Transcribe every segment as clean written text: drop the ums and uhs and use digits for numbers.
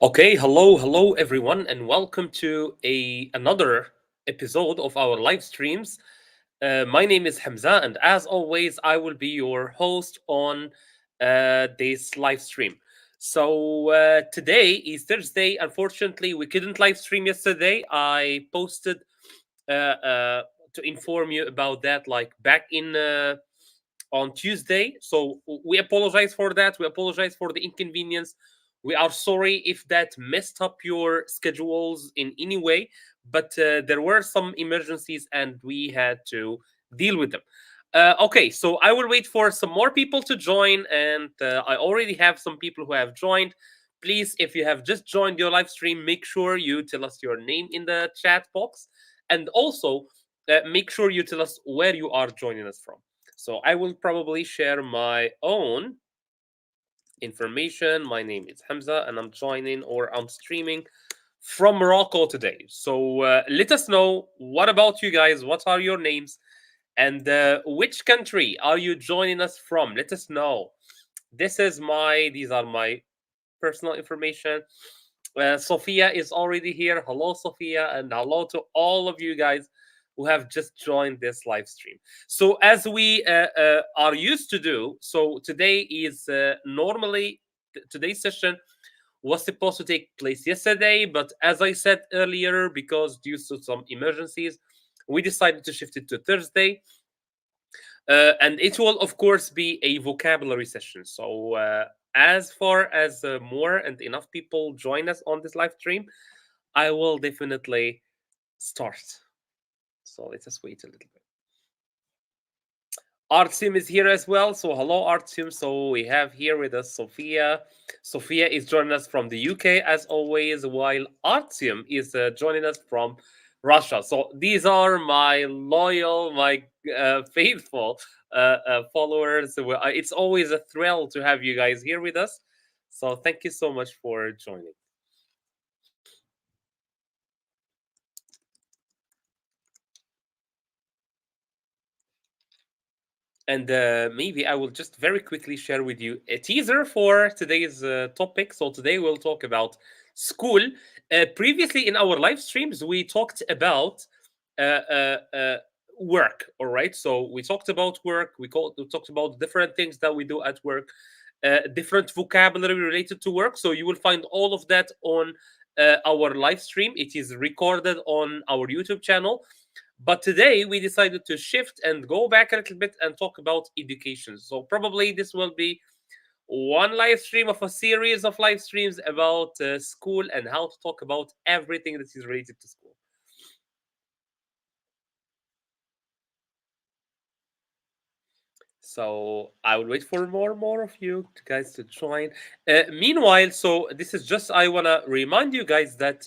Okay, hello everyone, and welcome to another episode of our live streams. My name is Hamza, and as always, I will be your host on this live stream. So today is Thursday. Unfortunately, we couldn't live stream yesterday. I posted to inform you about that, like back in on Tuesday. So we apologize for that. We apologize for the inconvenience. We are sorry if that messed up your schedules in any way, but there were some emergencies and we had to deal with them. Okay, so I will wait for some more people to join, and I already have some people who have joined. Please, if you have just joined your live stream, make sure you tell us your name in the chat box, and also make sure you tell us where you are joining us from. So I will probably share my own information. My name is Hamza, and I'm joining or I'm streaming from Morocco today. So let us know, what about you guys? What are your names? And which country are you joining us from? Let us know. These are my personal information. Sophia is already here. Hello, Sophia, and hello to all of you guys who have just joined this live stream. So, as we are used to do, so today is normally today's session was supposed to take place yesterday, but as I said earlier, because due to some emergencies, we decided to shift it to Thursday. And it will, of course, be a vocabulary session. So as far as more and enough people join us on this live stream, I will definitely start. So let us wait a little bit. Artyom is here as well. So hello, Artyom. So we have here with us Sophia. Sophia is joining us from the UK as always, while Artyom is joining us from Russia. So these are my loyal, my faithful followers. It's always a thrill to have you guys here with us. So thank you so much for joining. And maybe I will just very quickly share with you a teaser for today's topic. So today we'll talk about school. Previously in our live streams, we talked about uh, uh, uh, work. All right. So we talked about work. We talked about different things that we do at work, different vocabulary related to work. So you will find all of that on our live stream. It is recorded on our YouTube channel, but today we decided to shift and go back a little bit and talk about education. So probably this will be one live stream of a series of live streams about school and how to talk about everything that is related to school. So I will wait for more of you guys to join. Meanwhile, so this is just, I wanna remind you guys that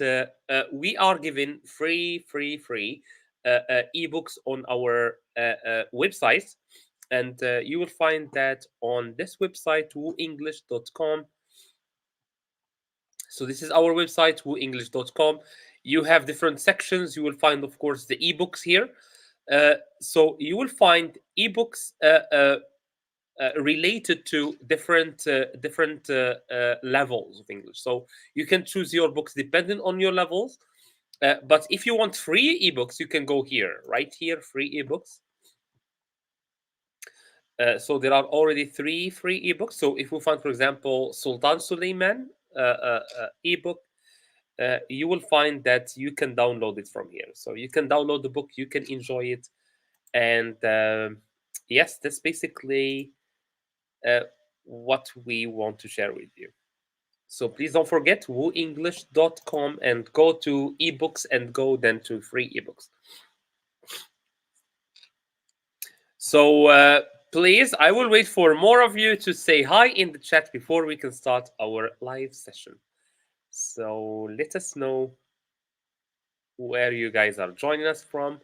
we are giving free ebooks on our website, and you will find that on this website, wooenglish.com. So this is our website, wooenglish.com. You have different sections. You will find, of course, the ebooks here. So you will find ebooks related to different levels of English. So you can choose your books depending on your levels. But if you want free ebooks, you can go here, right here, free ebooks. So there are already 3 free ebooks. So if we find, for example, Sultan Suleiman ebook, you will find that you can download it from here. So you can download the book, you can enjoy it, and yes, that's basically uh, what we want to share with you. So please don't forget wooenglish.com and go to ebooks and go then to free ebooks. So please, I will wait for more of you to say hi in the chat before we can start our live session. So let us know where you guys are joining us from.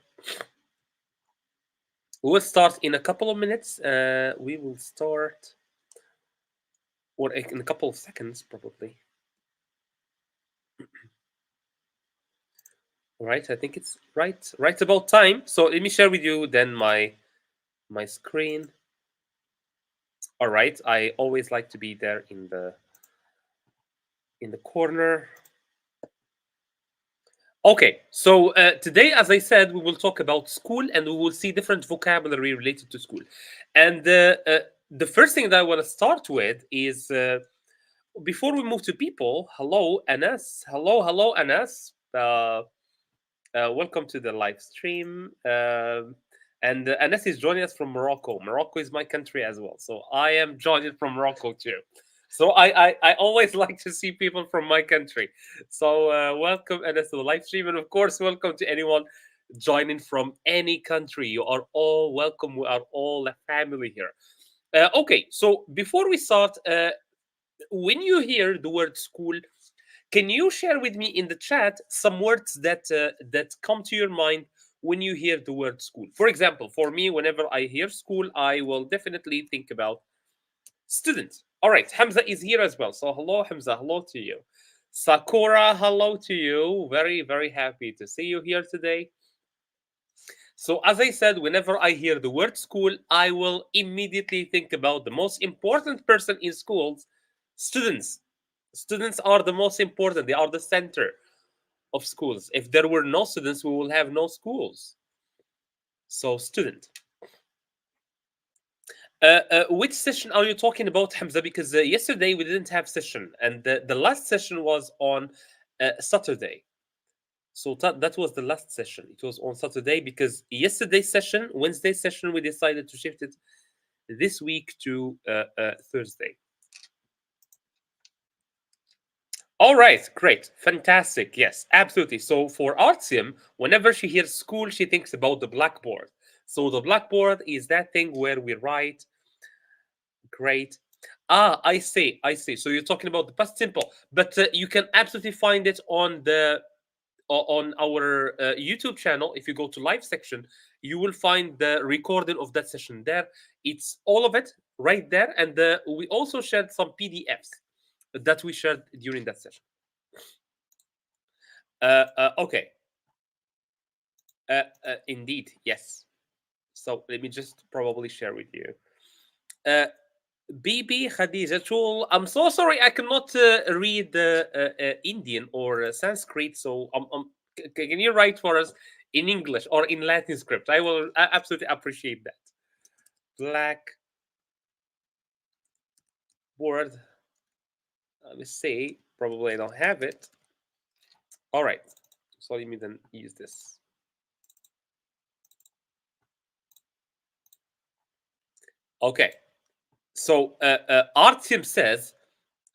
We'll start in a couple of minutes. We will start, or in a couple of seconds, probably. All right, I think it's right about time. So let me share with you then my screen. All right, I always like to be there in the in the corner. Okay, so today, as I said, we will talk about school and we will see different vocabulary related to school. And the first thing that I want to start with is before we move to people, hello, Anas. Hello, Anas. Welcome to the live stream. And Anas is joining us from Morocco. Morocco is my country as well. So I am joining from Morocco too. So I always like to see people from my country. So welcome, Anas, to the live stream. And of course, welcome to anyone joining from any country. You are all welcome. We are all a family here. Okay, so before we start, when you hear the word school, can you share with me in the chat some words that come to your mind when you hear the word school? For example, for me, whenever I hear school, I will definitely think about student. All right, Hamza is here as well. So hello, Hamza. Hello to you. Sakura, hello to you. Very happy to see you here today. So as I said, whenever I hear the word school, I will immediately think about the most important person in schools, students. Students are the most important. They are the center of schools. If there were no students, we will have no schools. So, student. Which session are you talking about, Hamza? Because yesterday we didn't have session, and the last session was on Saturday. So that was the last session. It was on Saturday because yesterday's session, Wednesday's session, we decided to shift it this week to Thursday. All right, great, fantastic. Yes, absolutely. So for Artyom, whenever she hears school, she thinks about the blackboard. So the blackboard is that thing where we write. Great. Ah, I see. I see. So you're talking about the past simple, but you can absolutely find it on the on our YouTube channel. If you go to live section, you will find the recording of that session there. It's all of it right there, and we also shared some PDFs that we shared during that session. Okay. Indeed, yes. So let me just probably share with you. Bibi Khadijatul, I'm so sorry I cannot read Indian or Sanskrit. So can you write for us in English or in Latin script? I will absolutely appreciate that. Blackboard. Let me see. Probably I don't have it. All right. So let me then use this. Okay. So Artyom says,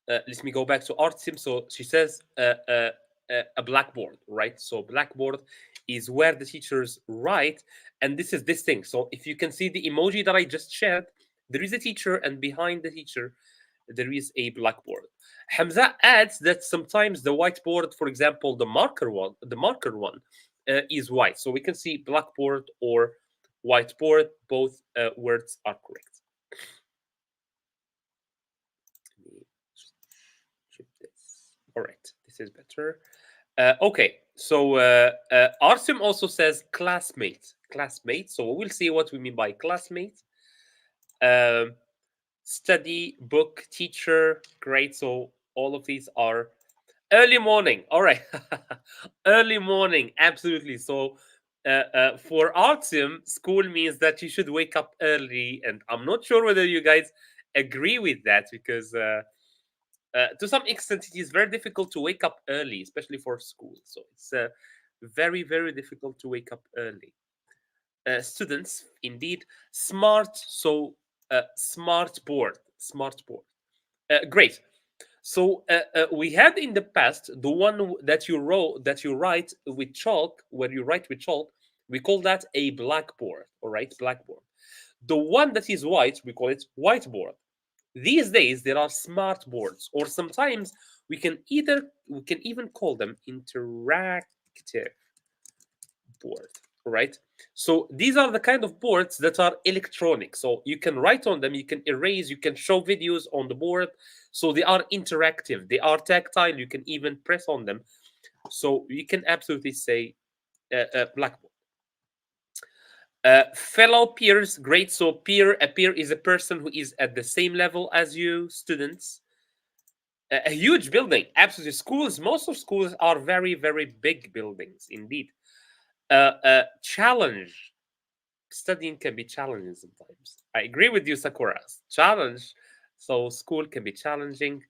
let me go back to Artyom. So she says a blackboard, right? So blackboard is where the teachers write, and this is this thing. So if you can see the emoji that I just shared, there is a teacher, and behind the teacher, there is a blackboard. Hamza adds that sometimes the whiteboard, for example, the marker one, is white. So we can see blackboard or whiteboard. Both words are correct. All right, this is better. Okay, so Arsim also says classmate. Classmate. So we'll see what we mean by classmate. Um, Study, book, teacher. Great. So all of these are early morning. All right, early morning. Absolutely. So for Arsim, school means that you should wake up early, and I'm not sure whether you guys agree with that because. To some extent, it is very difficult to wake up early, especially for school. So it's very difficult to wake up early. Students, indeed, smart. So smart board, smart board. Great. So we had in the past the one that you wrote, that you write with chalk, where you write with chalk. We call that a blackboard. All right, blackboard. The one that is white, we call it whiteboard. These days there are smart boards, or sometimes we can even call them interactive board, right? So these are the kind of boards that are electronic. So you can write on them, you can erase, you can show videos on the board. So they are interactive, they are tactile, you can even press on them. So you can absolutely say Blackboard. Fellow peers, great. So a peer is a person who is at the same level as you, students. A huge building, absolutely. Schools, most of schools are very, very big buildings indeed. Challenge, studying can be challenging sometimes. I agree with you, Sakura. Challenge, so school can be challenging.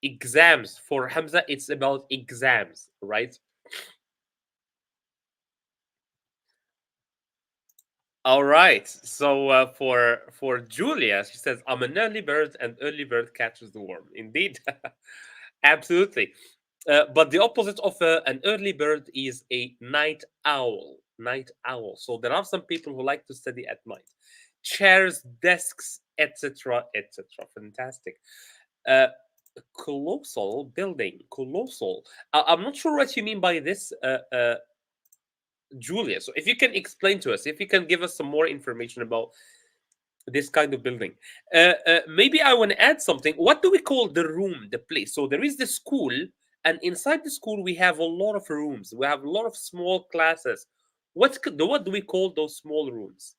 Exams for Hamza, it's about exams, right? All right. So for Julia, she says, "I'm an early bird, and early bird catches the worm." Indeed, absolutely. But the opposite of an early bird is a night owl. Night owl. So there are some people who like to study at night. Chairs, desks, etc., etc. Fantastic. Uh, Colossal building. Colossal. I'm not sure what you mean by this, Julia. So if you can explain to us, if you can give us some more information about this kind of building. Maybe I want to add something. What do we call the room, the place? So there is the school, and inside the school we have a lot of rooms. We have a lot of small classes. What do we call those small rooms?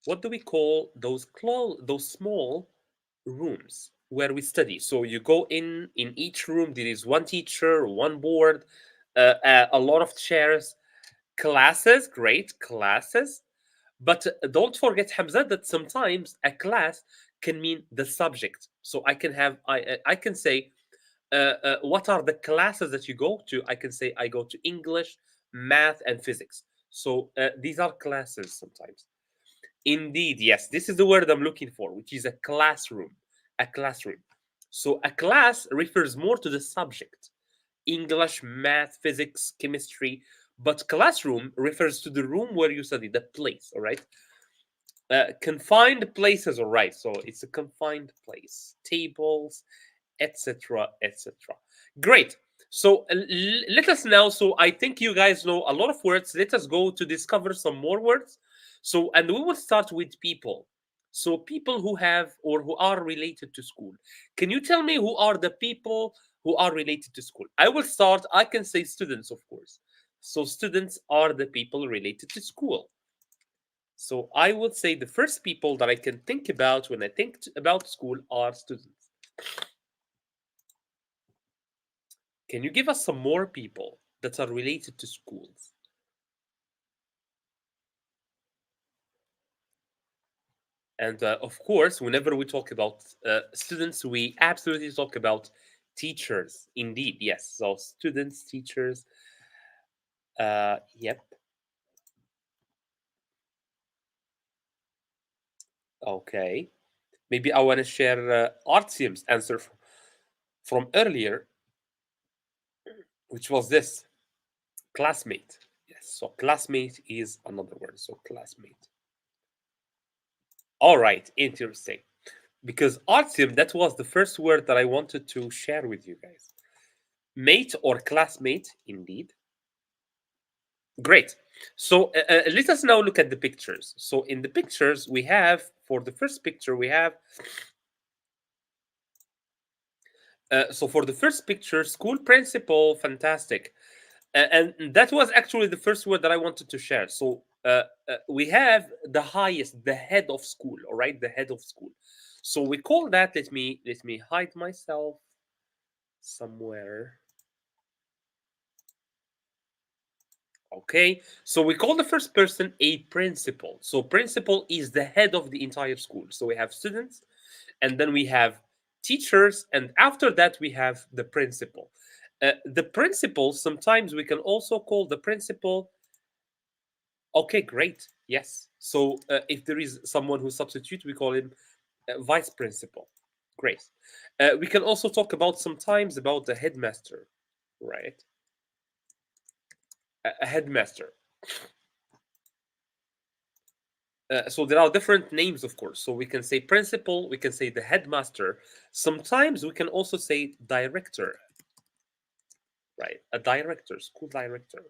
What do we call those small rooms where we study? So you go in each room. There is one teacher, one board, a lot of chairs, classes. Great classes. But don't forget, Hamza, that sometimes a class can mean the subject. So I can say, what are the classes that you go to? I can say I go to English, math, and physics. So these are classes sometimes. Indeed, yes, this is the word I'm looking for, which is a classroom. A classroom. So a class refers more to the subject: English, math, physics, chemistry. But classroom refers to the room where you study, the place, all right? Confined places, all right. So it's a confined place, tables, etc., etc. Great. So let us now. So I think you guys know a lot of words. Let us go to discover some more words. So and we will start with people. So people who have or who are related to school. Can you tell me who are the people who are related to school? I will start. I can say students, of course. So students are the people related to school. So I would say the first people that I can think about when I think about school are students. Can you give us some more people that are related to schools? And of course, whenever we talk about students, we absolutely talk about teachers. Indeed, yes. So students, teachers. Yep. Okay. Maybe I want to share Artyom's answer from earlier, which was this: classmate. Yes. So classmate is another word. So classmate. All right. Interesting. Because Artyom, that was the first word that I wanted to share with you guys. Mate or classmate, indeed. Great. So let us now look at the pictures. So in the pictures, we have, for the first picture, we have, so for the first picture, school principal, fantastic. And that was actually the first word that I wanted to share. So we have the highest, the head of school, all right, the head of school. So we call that, let me hide myself somewhere. Okay, so we call the first person a principal. So principal is the head of the entire school. So we have students, and then we have teachers, and after that we have the principal. The principal, sometimes we can also call the principal. Okay, great. Yes. So if there is someone who substitutes, we call him vice principal. Great. We can also talk about sometimes about the headmaster, right? A headmaster. So there are different names, of course. So we can say principal, we can say the headmaster. Sometimes we can also say director, right? A director, school director.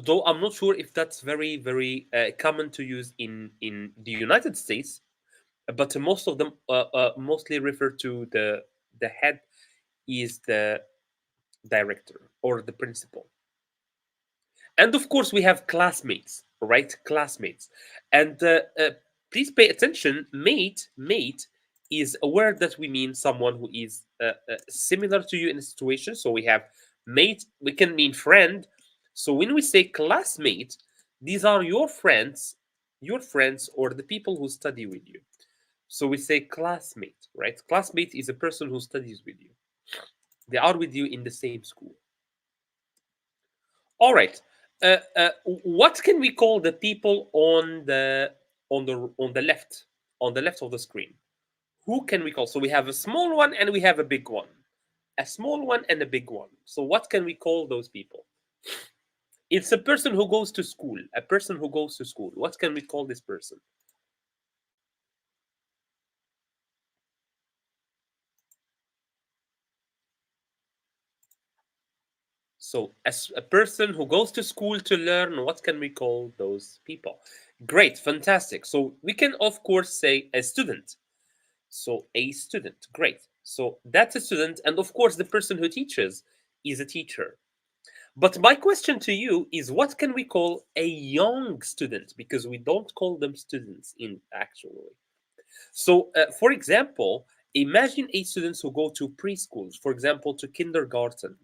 Though I'm not sure if that's very, very common to use in the United States, but most of them mostly refer to the head is the director or the principal. And of course, we have classmates, right? Classmates, and Please pay attention. Mate is a word that we mean someone who is similar to you in a situation. So we have mate, we can mean friend. So when we say classmate, these are your friends or the people who study with you. So we say classmate, right? Classmate is a person who studies with you. They are with you in the same school. All right. What can we call the people on the left of the screen? Who can we call? So we have a small one and we have a big one. A small one and a big one. So what can we call those people? It's a person who goes to school. A person who goes to school. What can we call this person? So, as a person who goes to school to learn, what can we call those people? Great, fantastic. So, we can, of course, say a student. So, a student, great. So, that's a student. And of course, the person who teaches is a teacher. But my question to you is what can we call a young student? Because we don't call them students in actually. So, for example, imagine a students who go to preschools, for example, to kindergarten.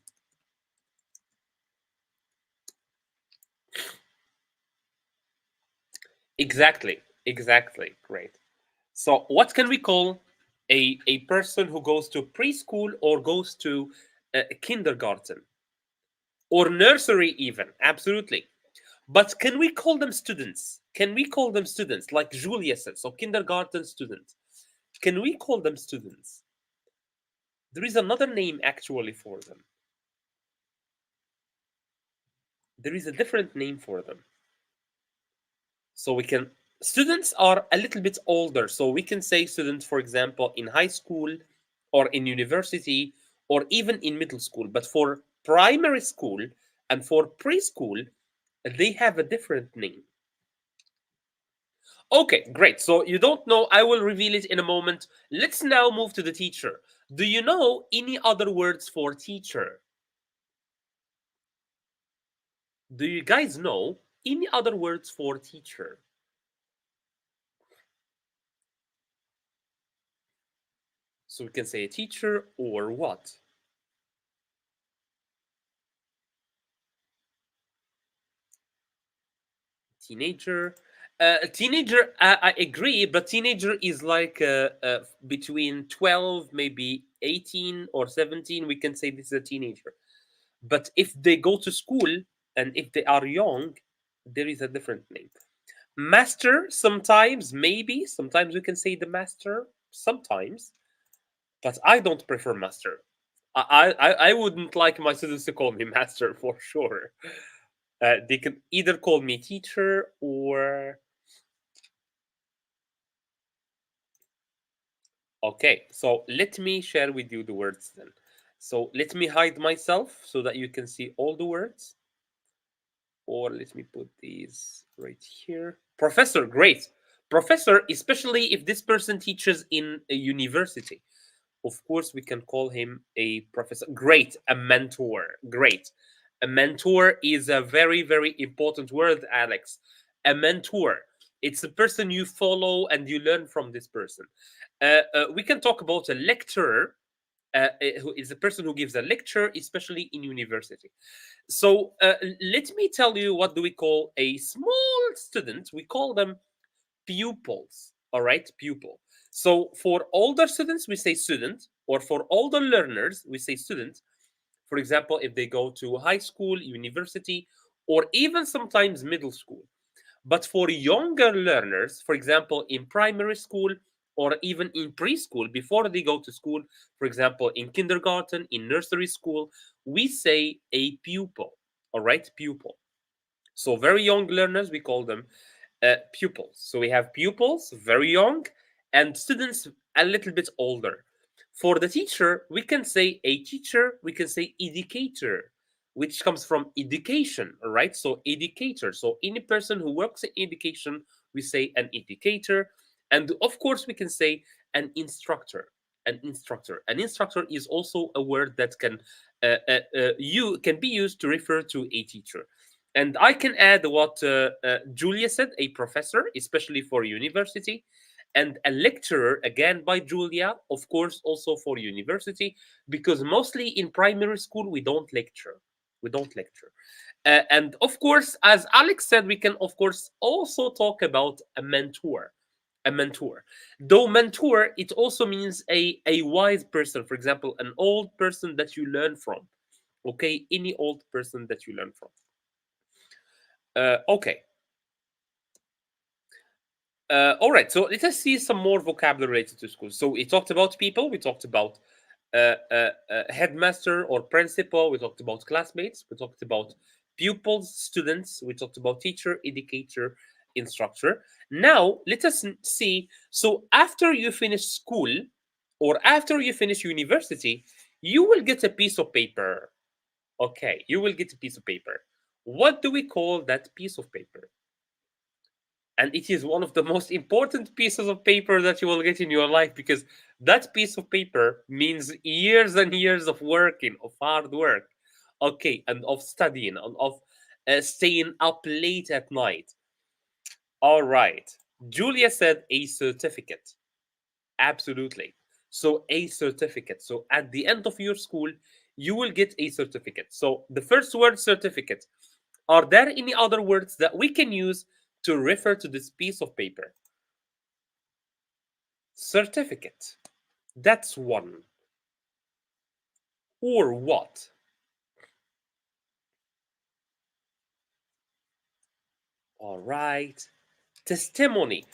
Exactly, exactly. Great. So, what can we call a person who goes to preschool or goes to kindergarten or nursery, even? Absolutely. But can we call them students? Can we call them students like Julia said? So, kindergarten student. Can we call them students? There is another name actually for them. There is a different name for them. So we can students are a little bit older. So we can say students, for example, in high school or in university or even in middle school. But for primary school and for preschool, they have a different name. Okay, great. So you don't know. I will reveal it in a moment. Let's now move to the teacher. Do you know any other words for teacher? Do you guys know any other words for teacher? So we can say a teacher or what? Teenager. Teenager, I agree, but teenager is like between 12, maybe 18 or 17. We can say this is a teenager. But if they go to school and if they are young, there is a different name. Master, sometimes, maybe. Sometimes we can say the master, sometimes. But I don't prefer master. I wouldn't like my students to call me master for sure. They can either call me teacher or okay, so let me share with you the words then. So let me hide myself so that you can see all the words. Or let me put these right here. Professor, great. Professor, especially if this person teaches in a university. Of course, we can call him a professor. Great. A mentor. Great. A mentor is a very, very important word, Alex. A mentor. It's a person you follow and you learn from this person. We can talk about a lecturer, who is a person who gives a lecture, especially in university. So let me tell you what do we call a small student. We call them pupils. All right, pupil. So for older students, we say student, or for older learners, we say student. For example, if they go to high school, university, or even sometimes middle school. But for younger learners, for example, in primary school or even in preschool, before they go to school, for example, in kindergarten, in nursery school, we say a pupil. All right, pupil. So very young learners, we call them pupils. So we have pupils, very young, and students a little bit older. For the teacher, we can say a teacher, we can say educator, which comes from education, all right? So educator. So any person who works in education, we say an educator. And of course, we can say an instructor. An instructor. An instructor is also a word that can you can be used to refer to a teacher. And I can add what Julia said, a professor, especially for university, and a lecturer, again by Julia, of course, also for university, because mostly in primary school we don't lecture. We don't lecture. And of course, as Alex said, we can, of course, also talk about a mentor. A mentor. Though mentor, it also means a wise person, for example, an old person that you learn from. Okay, any old person that you learn from. Okay. All right. So let us see some more vocabulary related to school. So we talked about people. We talked about headmaster or principal. We talked about classmates. We talked about pupils, students. We talked about teacher, educator, instructor. Now let us see. So after you finish school or after you finish university, you will get a piece of paper. Okay, you will get a piece of paper. What do we call that piece of paper? And it is one of the most important pieces of paper that you will get in your life, because that piece of paper means years and years of working, of hard work, okay, and of studying, and of staying up late at night. All right, Julia said a certificate. Absolutely. So a certificate, so at the end of your school you will get a certificate. So the first word, certificate. Are there any other words that we can use to refer to this piece of paper? Certificate. That's one. Or what? All right. Testimony.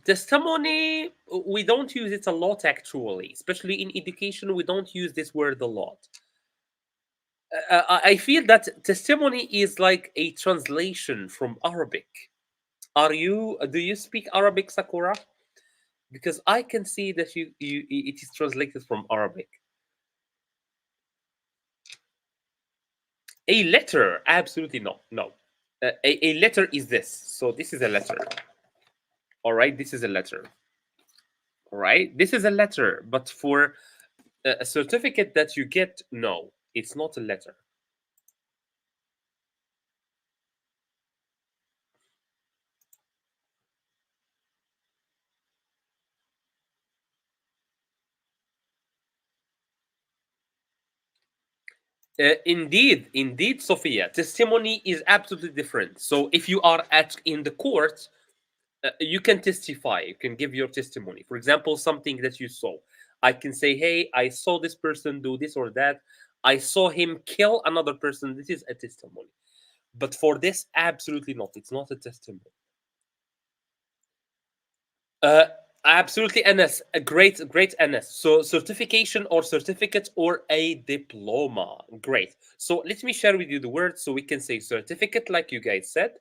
Testimony, we don't use it a lot actually, especially in education. We don't use this word a lot. I feel that testimony is like a translation from Arabic. Do you speak Arabic, Sakura? Because I can see that it is translated from Arabic. A letter, absolutely no, no. A letter is this. So this is a letter. All right, this is a letter. All right, this is a letter. But for a certificate that you get, no, it's not a letter. Indeed, Sophia. Testimony is absolutely different. So if you are at in the court, you can testify. You can give your testimony. For example, something that you saw. I can say, "Hey, I saw this person do this or that. I saw him kill another person." This is a testimony. But for this, absolutely not. It's not a testimony. Uh, Absolutely, NS. A great NS. So certification or certificate or a diploma. Great. So let me share with you the words so we can say certificate, like you guys said.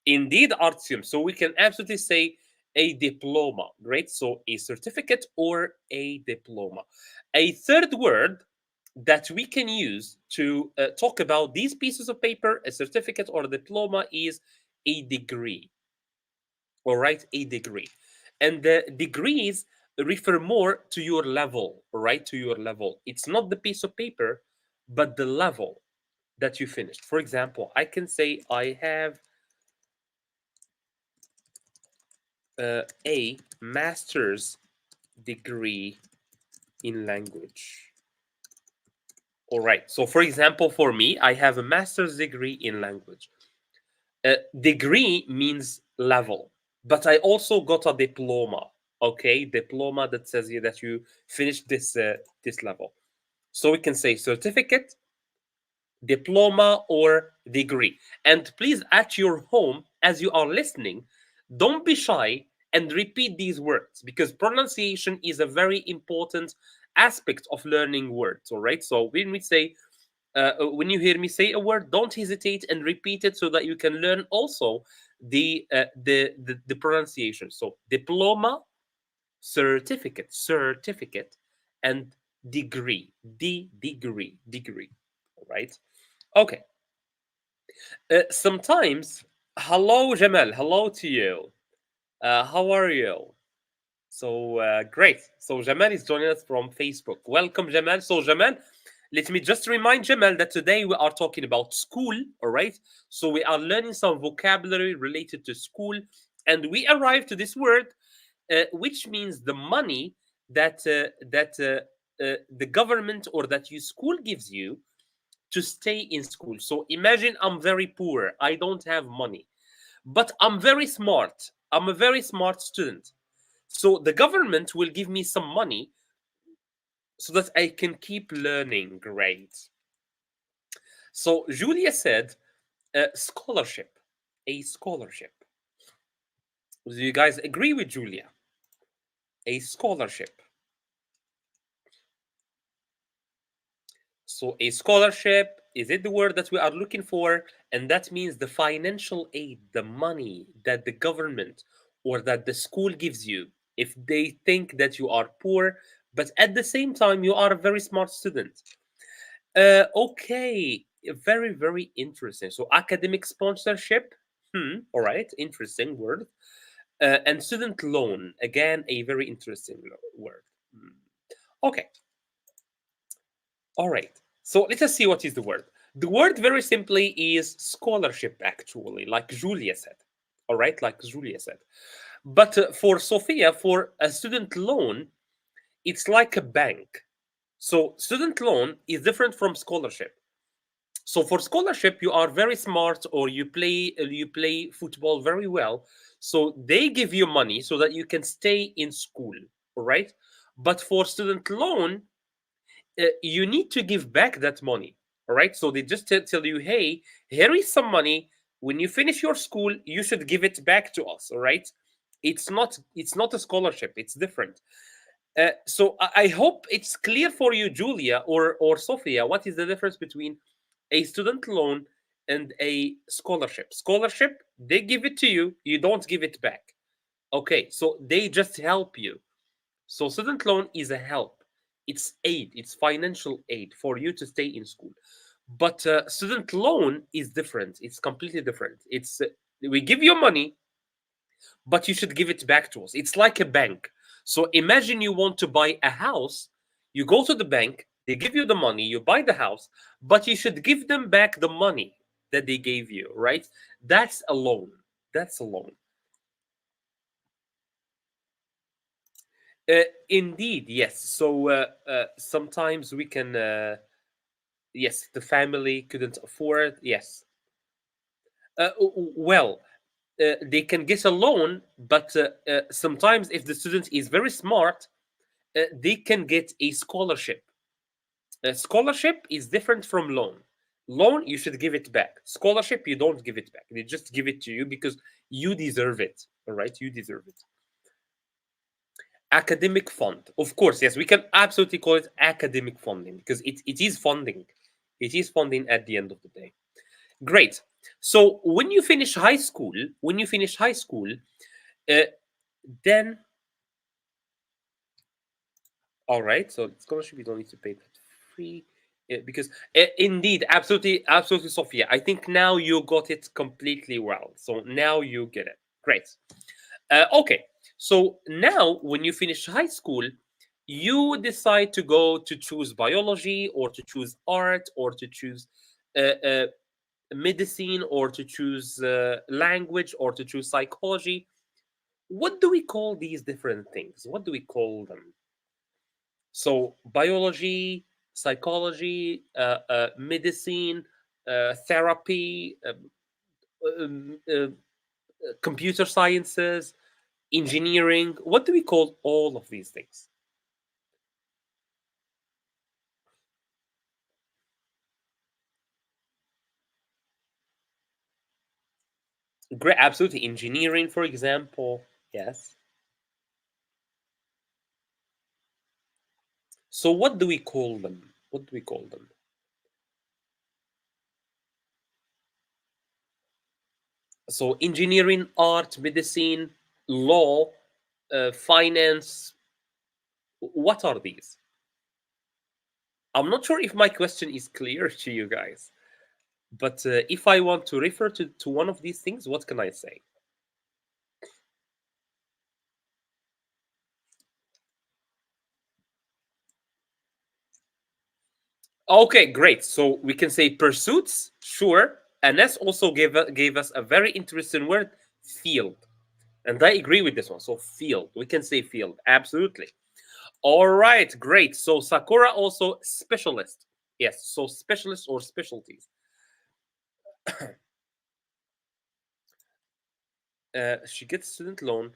Indeed, Artium. So we can absolutely say a diploma. Great. So a certificate or a diploma. A third word that we can use to talk about these pieces of paper, a certificate or a diploma, is a degree. All right, a degree. And the degrees refer more to your level, right? To your level. It's not the piece of paper, but the level that you finished. For example, I can say I have a master's degree in language. All right. So, for example, for me, I have a master's degree in language. Degree means level, but I also got a diploma. Okay, diploma that says here that you finished this level. So we can say certificate, diploma, or degree. And please, at your home, as you are listening, don't be shy and repeat these words, because pronunciation is a very important aspect of learning words. All right. So when you hear me say a word, don't hesitate and repeat it so that you can learn also the pronunciation. So diploma, certificate, and degree, degree. All right. Okay. Sometimes, hello Jamal, hello to you. How are you? So great. So Jamal is joining us from Facebook. Welcome, Jamal. So Jamal, Let me just remind Jamal that today we are talking about school, all right? So we are learning some vocabulary related to school, and we arrived to this word, which means the money that the government or that your school gives you to stay in school. So imagine I'm very poor, I don't have money, but I'm very smart. I'm a very smart student. So the government will give me some money so that I can keep learning. Great. So Julia said, scholarship, a scholarship. Do you guys agree with Julia? A scholarship. So a scholarship, is it the word that we are looking for? And that means the financial aid, the money that the government or that the school gives you if they think that you are poor, but at the same time you are a very smart student. Okay, very, very interesting. So academic sponsorship, all right, interesting word. And student loan, again, a very interesting word. Hmm. Okay, all right. So let us see what is the word. The word very simply is scholarship, actually, like Julia said. All right, like Julia said. But for Sophia, for a student loan, it's like a bank. So student loan is different from scholarship. So for scholarship, you are very smart or you play football very well. So they give you money so that you can stay in school, all right? But for student loan, you need to give back that money. All right. So they just tell you, hey, here is some money. When you finish your school, you should give it back to us. All right. It's not a scholarship. It's different. So I hope it's clear for you, Julia or Sophia, what is the difference between a student loan and a scholarship. Scholarship, they give it to you, you don't give it back. Okay, so they just help you. So student loan is a help. It's aid. It's financial aid for you to stay in school. But student loan is different. It's completely different. It's we give you money, but you should give it back to us. It's like a bank. So imagine you want to buy a house, you go to the bank, they give you the money, you buy the house, but you should give them back the money that they gave you, right? That's a loan. That's a loan. Indeed, yes. So sometimes we can, yes, the family couldn't afford, yes. Well, they can get a loan, but sometimes if the student is very smart, they can get a scholarship. A scholarship is different from loan. Loan, you should give it back. Scholarship, you don't give it back. They just give it to you because you deserve it. All right, you deserve it. Academic fund, of course, yes, we can absolutely call it academic funding because it is funding. It is funding at the end of the day. Great. So when you finish high school, uh, then all right. So scholarship, you don't need to pay that free because indeed, absolutely, absolutely, Sophia. I think now you got it completely well. So now you get it. Great. Okay. So now when you finish high school, you decide to go to choose biology or to choose art or to choose medicine or to choose language or to choose psychology. What do we call these different things? What do we call them? So biology, psychology, medicine, therapy, um, computer sciences, engineering. What do we call all of these things? Great, absolutely. Engineering, for example. Yes. So what do we call them? What do we call them? So engineering, art, medicine, law, finance. What are these? I'm not sure if my question is clear to you guys, but if I want to refer to one of these things, what can I say? Okay, great. So we can say pursuits, sure. Anas also gave us a very interesting word, field. And I agree with this one. So field. We can say field. Absolutely. All right, great. So Sakura also specialist. Yes, so specialist or specialties. She gets student loan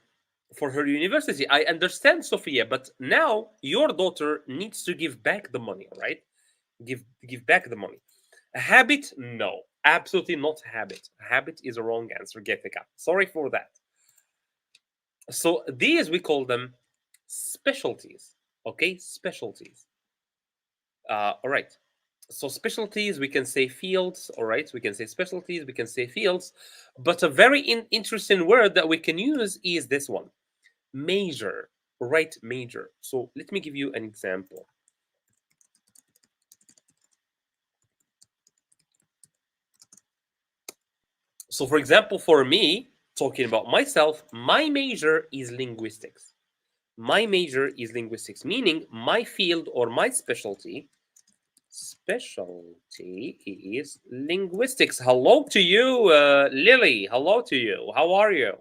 for her university. I understand, Sophia, but now your daughter needs to give back the money, right? Give back the money. A habit? No, absolutely not habit. Habit is a wrong answer, Getika. Sorry for that. So these we call them specialties. Okay, specialties. All right. So specialties, we can say fields. All right, we can say specialties, we can say fields. But a very interesting word that we can use is this one, major. All right, major. So let me give you an example. So, for example, for me, talking about myself, my major is linguistics. My major is linguistics, meaning my field or my specialty is linguistics. Hello to you, Lily. Hello to you. How are you?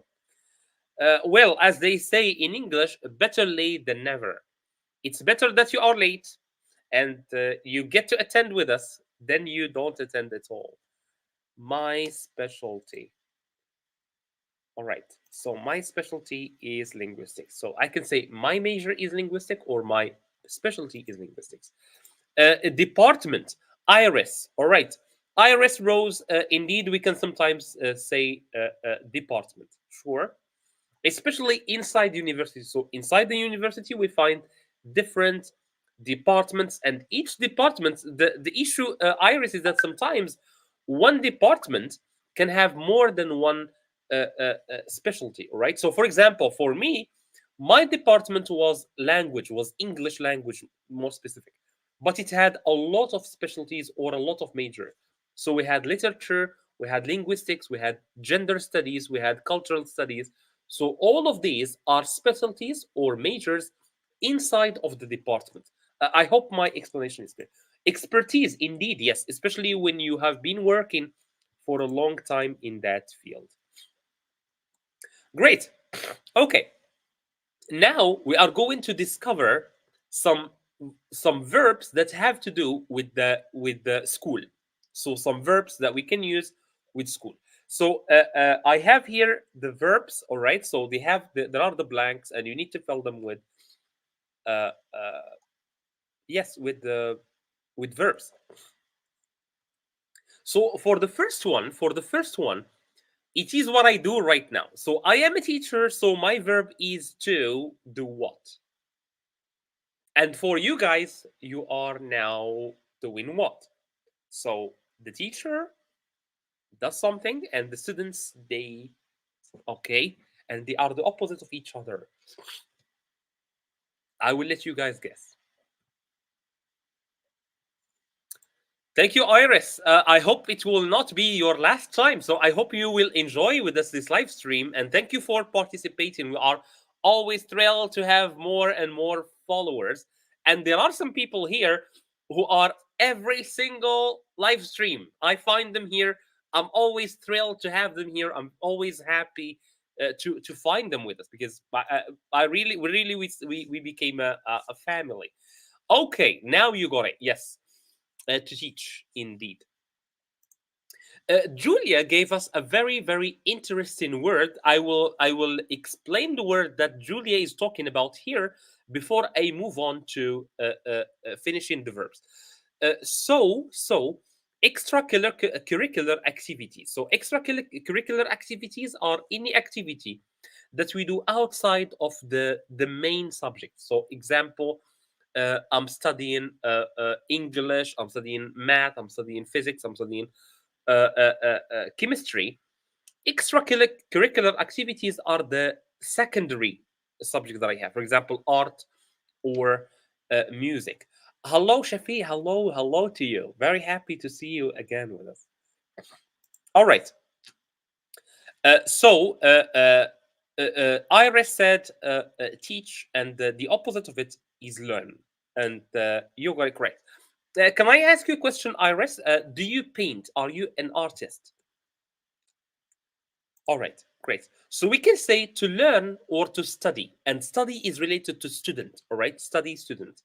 Well, as they say in English, better late than never. It's better that you are late and you get to attend with us than you don't attend at all. My specialty. All right. So my specialty is linguistics. So I can say my major is linguistic or my specialty is linguistics. Department, iris. All right. Iris rows. Indeed, we can sometimes say department. Sure. Especially inside university. So inside the university, we find different departments, and each department, the issue, Iris, is that sometimes one department can have more than one specialty. Right. So, for example, for me, my department was language, was English language, more specific, but it had a lot of specialties or a lot of major. So we had literature, we had linguistics, we had gender studies, we had cultural studies. So all of these are specialties or majors inside of the department. I hope my explanation is clear. Expertise, indeed, yes, especially when you have been working for a long time in that field. Great. Okay. Now we are going to discover some some verbs that have to do with the school. So some verbs that we can use with school. So I have here the verbs. All right. So there are the blanks, and you need to fill them with yes, with verbs. So for the first one, it is what I do right now. So I am a teacher. So my verb is to do what? And for you guys, you are now doing what? So the teacher does something, and the students, they, okay, and they are the opposite of each other. I will let you guys guess. Thank you, Iris. I hope it will not be your last time. So I hope you will enjoy with us this live stream. And thank you for participating. We are always thrilled to have more and more followers. And there are some people here who are every single live stream. I find them here. I'm always thrilled to have them here. I'm always happy to find them with us because I really, we became a family. Okay, now you got it. Yes, to teach indeed. Julia gave us a very interesting word. I will explain the word that Julia is talking about here before I move on to finishing the verbs. So extracurricular activities. So extracurricular activities are any activity that we do outside of the main subject. So example, I'm studying English, I'm studying math, I'm studying physics, I'm studying chemistry. Extracurricular activities are the secondary subject that I have. For example, art or music. Hello, Shafi. Hello to you. Very happy to see you again with us. All right. Iris said teach, and the opposite of it is learn. And you got it correct. Can I ask you a question, Iris? Do you paint? Are you an artist? All right, great. So we can say to learn or to study, and study is related to student. All right, study student.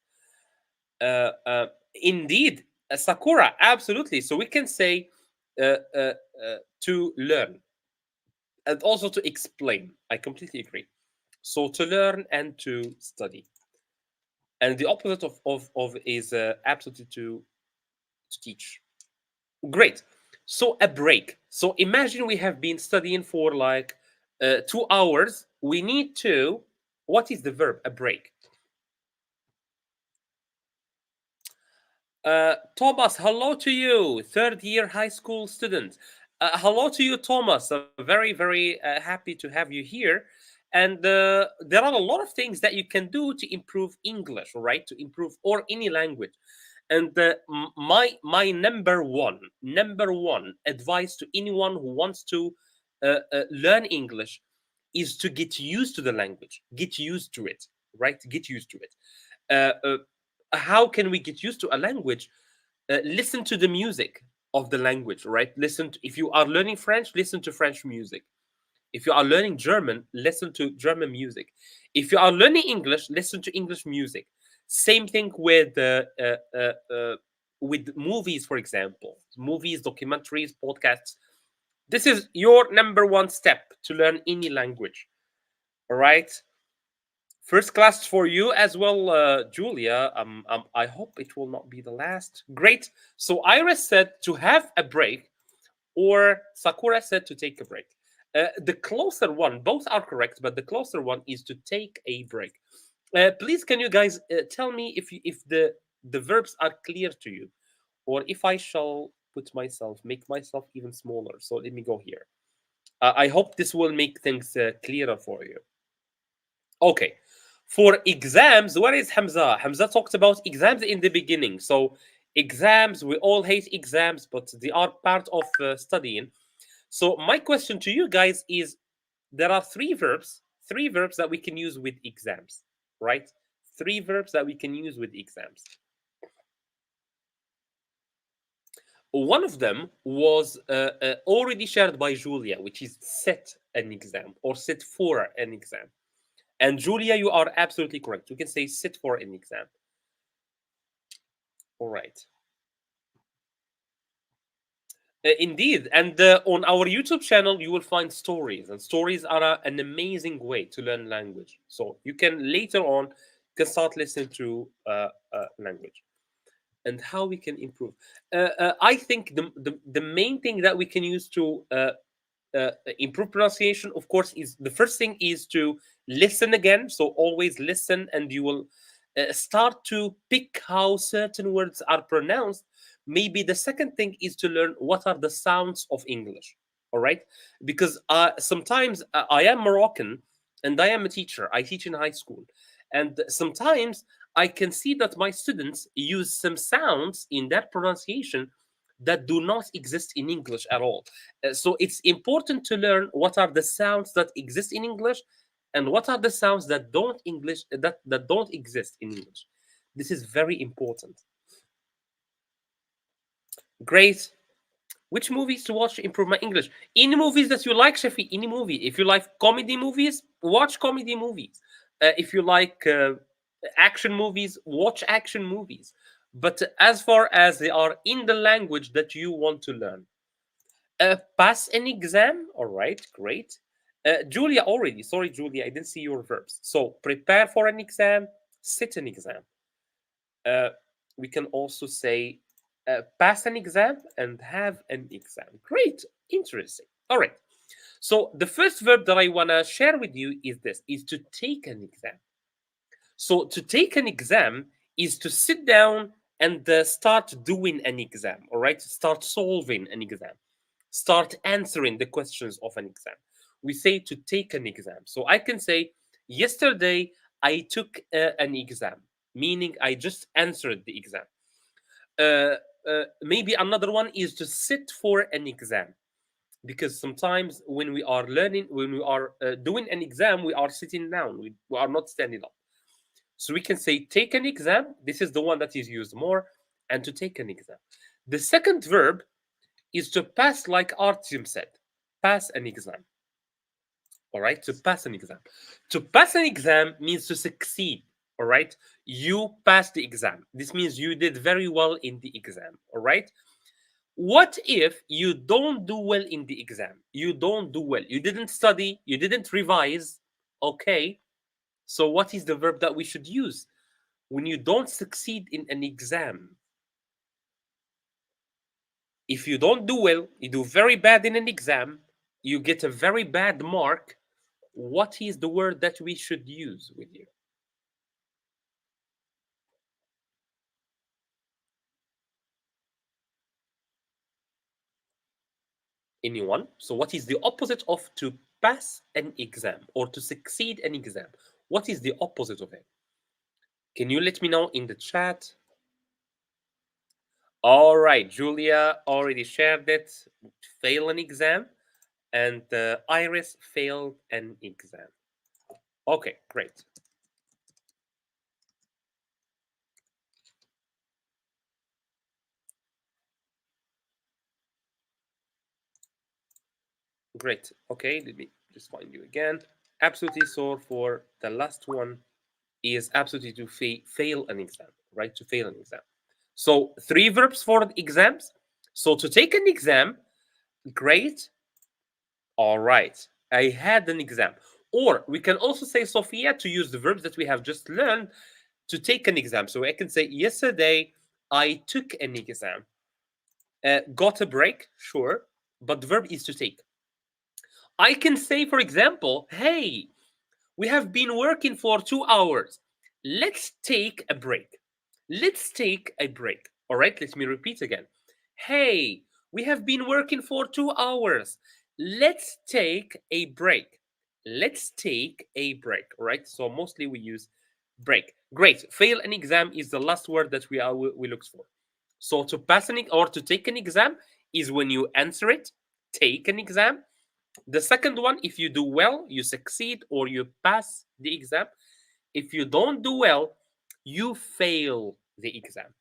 Indeed, Sakura, absolutely. So we can say to learn and also to explain. I completely agree. So to learn and to study, and the opposite of is absolutely to teach. Great. So a break. So imagine we have been studying for like 2 hours. We need to. What is the verb? A break. Thomas, hello to you, third year high school student. Hello to you, Thomas. Very, very happy to have you here. And there are a lot of things that you can do to improve English, right? To improve or any language. And my number one advice to anyone who wants to learn English is to get used to the language, get used to it, right? Get used to it. Uh, uh, how can we get used to a language? Listen to the music of the language, right? If you are learning French, listen to French music. If you are learning German, listen to German music. If you are learning English, listen to English music. Same thing with movies, for example, movies, documentaries, podcasts. This is your number one step to learn any language. All right. First class for you as well, Julia. I hope it will not be the last. Great. So Iris said to have a break, or Sakura said to take a break. The closer one, both are correct, but the closer one is to take a break. Please, can you guys tell me if the verbs are clear to you, or if I shall make myself even smaller. So let me go here. I hope this will make things clearer for you. Okay. For exams, where is Hamza? Hamza talked about exams in the beginning. So, exams, we all hate exams, but they are part of studying. So, my question to you guys is there are three verbs that we can use with exams, right? Three verbs that we can use with exams. One of them was already shared by Julia, which is set an exam or sit for an exam. And Julia, you are absolutely correct. You can say sit for an exam. All right. Indeed. And on our YouTube channel, you will find stories, and stories are an amazing way to learn language. So you can later on can start listening to language and how we can improve. I think the main thing that we can use to improve pronunciation, of course, is the first thing is to listen again. So always listen, and you will start to pick how certain words are pronounced. Maybe the second thing is to learn what are the sounds of English. All right, because sometimes I am Moroccan and I am a teacher. I teach in high school, and sometimes I can see that my students use some sounds in that pronunciation that do not exist in English at all. So it's important to learn what are the sounds that exist in English and what are the sounds that don't exist in English. This is very important. Great. Which movies to watch to improve my English? Any movies that you like, Shafi? Any movie. If you like comedy movies, watch comedy movies. If you like action movies, watch action movies. But as far as they are in the language that you want to learn, pass an exam. All right, great. Julia already. Sorry, Julia, I didn't see your verbs. So prepare for an exam, sit an exam. Uh, we can also say pass an exam and have an exam. Great, interesting. All right. So the first verb that I want to share with you is this: is to take an exam. So to take an exam is to sit down and start doing an exam. All right, start solving an exam, start answering the questions of an exam. We say to take an exam. So I can say, yesterday I took an exam, meaning I just answered the exam. Maybe another one is to sit for an exam, because sometimes when we are learning, when we are doing an exam, we are sitting down, we are not standing up. So we can say take an exam. This is the one that is used more. and to take an exam. The second verb is to pass, like Artyom said, pass an exam. All right, to pass an exam. To pass an exam means to succeed. All right, you passed the exam. This means you did very well in the exam. All right. What if you don't do well in the exam? You don't do well. You didn't study, you didn't revise. Okay. So, what is the verb that we should use when you don't succeed in an exam? If you don't do well, you do very bad in an exam, you get a very bad mark. What is the word that we should use with you? Anyone? So, what is the opposite of to pass an exam or to succeed an exam? What is the opposite of it? Can you let me know in the chat? All right, Julia already shared it. Fail an exam, and Iris failed an exam. Okay, great. Great. Okay, let me just find you again. Absolutely. So for the last one is absolutely to fail an exam, right? To fail an exam. So three verbs for the exams. So to take an exam, great. All right. I had an exam. Or we can also say, Sophia, to use the verbs that we have just learned to take an exam. So I can say, yesterday I took an exam. Got a break, sure, but the verb is to take. I can say, for example, hey, we have been working for 2 hours. Let's take a break. Let's take a break. All right, let me repeat again. Hey, we have been working for 2 hours. Let's take a break. Let's take a break. All right, so mostly we use break. Great. Fail an exam is the last word that we look for. So to pass an or to take an exam is when you answer it, take an exam. The second one, if you do well, you succeed or you pass the exam. If you don't do well, you fail the exam.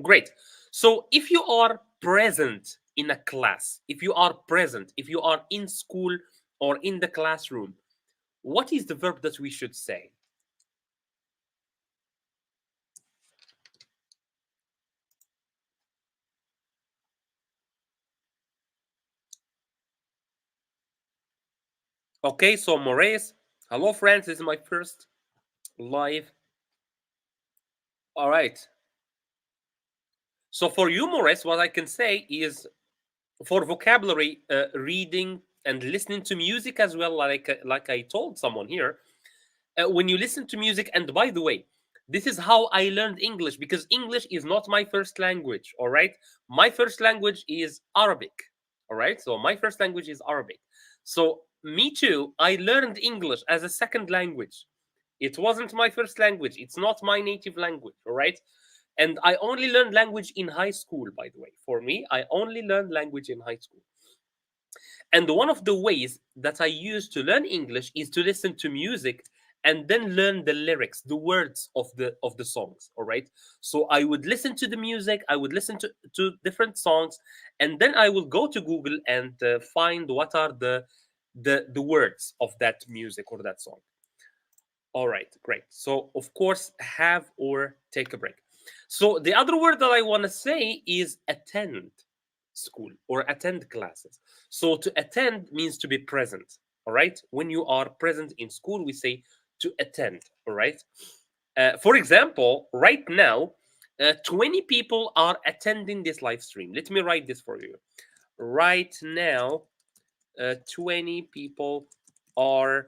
Great. So if you are present in a class, if you are present, if you are in school or in the classroom, what is the verb that we should say? Okay, so Maurice, hello friends, this is my first live. All right. So for you, Maurice, what I can say is for vocabulary, reading and listening to music as well, like I told someone here, when you listen to music, and by the way, this is how I learned English because English is not my first language. All right, my first language is Arabic. All right, so my first language is Arabic. So me too, I learned English as a second language. It wasn't my first language. It's not my native language. All right. And I only learned language in high school, by the way. For me, I only learned language in high school. And one of the ways that I use to learn English is to listen to music and then learn the lyrics, the words of the songs. All right. So I would listen to the music, I would listen to different songs, and then I will go to Google and find what are the words of that music or that song. All right, great. So, of course, have or take a break. So, the other word that I want to say is attend school or attend classes. So, to attend means to be present. All right. When you are present in school, we say to attend. All right. For example, right now, 20 people are attending this live stream. Let me write this for you. Right now, 20 people are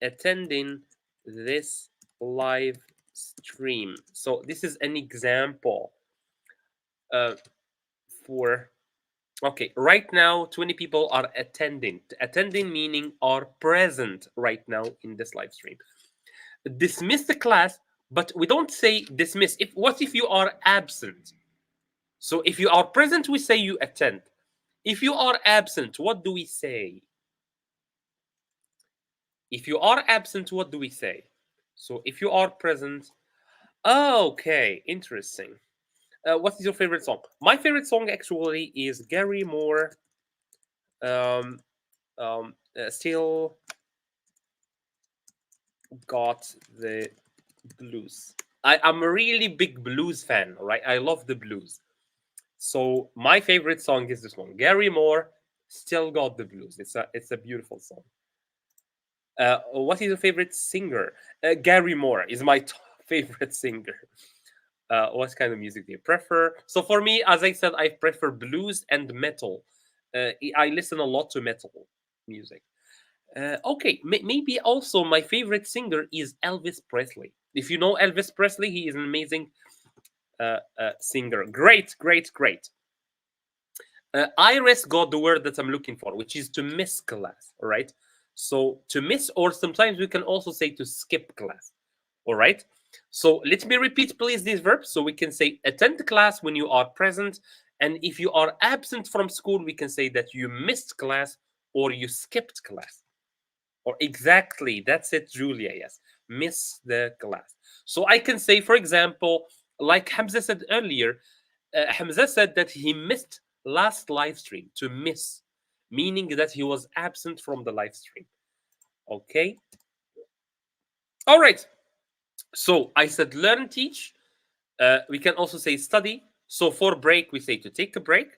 attending this live stream. So this is an example uh, for, okay, right now 20 people are attending. Attending meaning are present right now in this live stream. Dismiss the class, but we don't say dismiss. If what if you are absent? So if you are present, we say you attend. If you are absent, what do we say? If you are absent, what do we say? So if you are present, okay, interesting. What is your favorite song? My favorite song actually is Gary Moore. Um, Still got the blues. I'm a really big blues fan, right? I love the blues. So my favorite song is this one, Gary Moore. Still got the blues. It's a beautiful song. What is your favorite singer? Gary Moore is my favorite singer. What kind of music do you prefer? So for me, as I said, I prefer blues and metal. I listen a lot to metal music. Okay, maybe also my favorite singer is Elvis Presley. If you know Elvis Presley, he is an amazing singer. Great, great, great. Iris got the word that I'm looking for, which is to miss class. All right. So to miss, or sometimes we can also say to skip class. All right. So let me repeat, please, these verbs. So we can say attend class when you are present. And if you are absent from school, we can say that you missed class or you skipped class. Or exactly, that's it, Julia. Yes, miss the class. So I can say, for example, like Hamza said earlier, Hamza said that he missed last live stream. To miss, meaning that he was absent from the live stream. Okay. All right. So I said learn, teach. We can also say study. So for break, we say to take a break.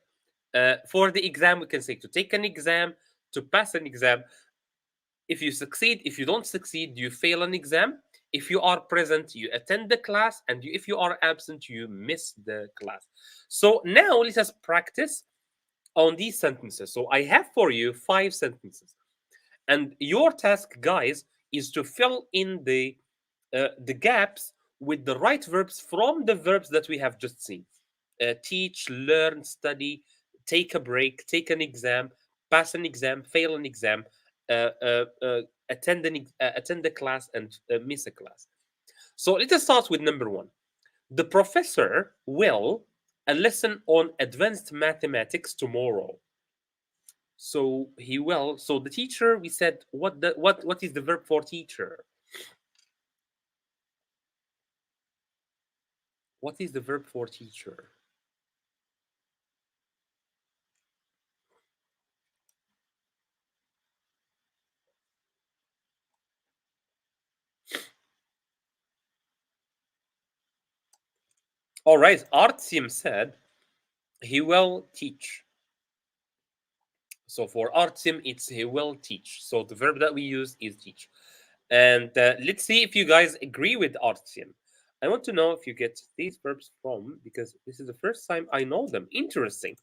For the exam, we can say to take an exam, to pass an exam. If you succeed, if you don't succeed, you fail an exam. If you are present, you attend the class, and if you are absent, you miss the class. So now let us practice on these sentences. So I have for you 5 sentences, and your task, guys, is to fill in the gaps with the right verbs from the verbs that we have just seen. Teach, learn, study, take a break, take an exam, pass an exam, fail an exam, uh, uh, uh, attend a class, and miss a class. So let us start with number one. The professor will a lesson on advanced mathematics tomorrow. So he will. So the teacher, we said, what is the verb for teacher? What is the verb for teacher? All right, Artyom said he will teach. So for Artyom, it's he will teach. So the verb that we use is teach. And let's see if you guys agree with Artyom. I want to know if you get these verbs from, because this is the first time I know them. Interesting.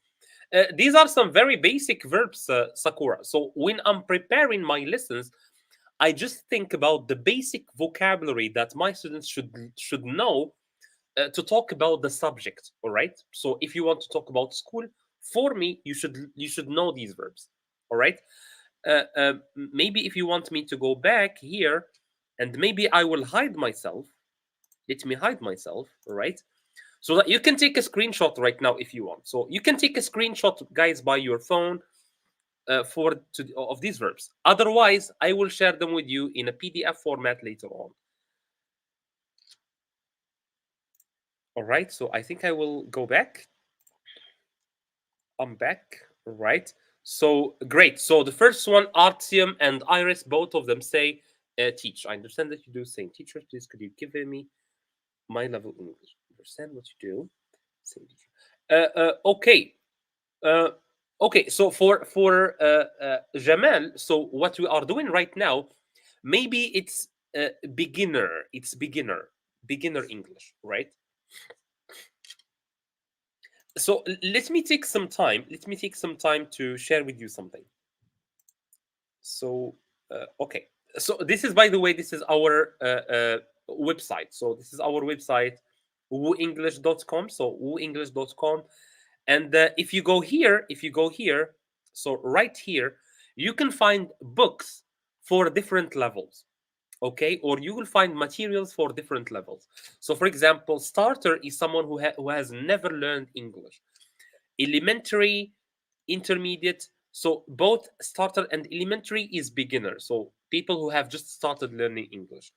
These are some very basic verbs, Sakura. So when I'm preparing my lessons, I just think about the basic vocabulary that my students should know to talk about the subject. All right. So if you want to talk about school, for me, you should know these verbs. All right. Maybe if you want me to go back here, and maybe I will hide myself. Let me hide myself. All right. So that you can take a screenshot right now if you want. So you can take a screenshot, guys, by your phone of these verbs. Otherwise, I will share them with you in a PDF format later on. All right. So I think I will go back. I'm back. All right. So great. So the first one, Artyom and Iris, both of them say teach. I understand that you do saying teacher. Please, could you give me my level in English? Understand what you do? Say teacher. Okay. Uh, okay. So for Jamal, so what we are doing right now, maybe it's beginner. It's beginner English, right? So let me take some time. Let me take some time to share with you something. So okay. So this is, by the way, this is our website. So this is our website, wooenglish.com. So wooenglish.com. And if you go here, so right here, you can find books for different levels. Okay, or you will find materials for different levels. So for example, starter is someone who has never learned English. Elementary, intermediate, so both starter and elementary is beginner, so people who have just started learning English.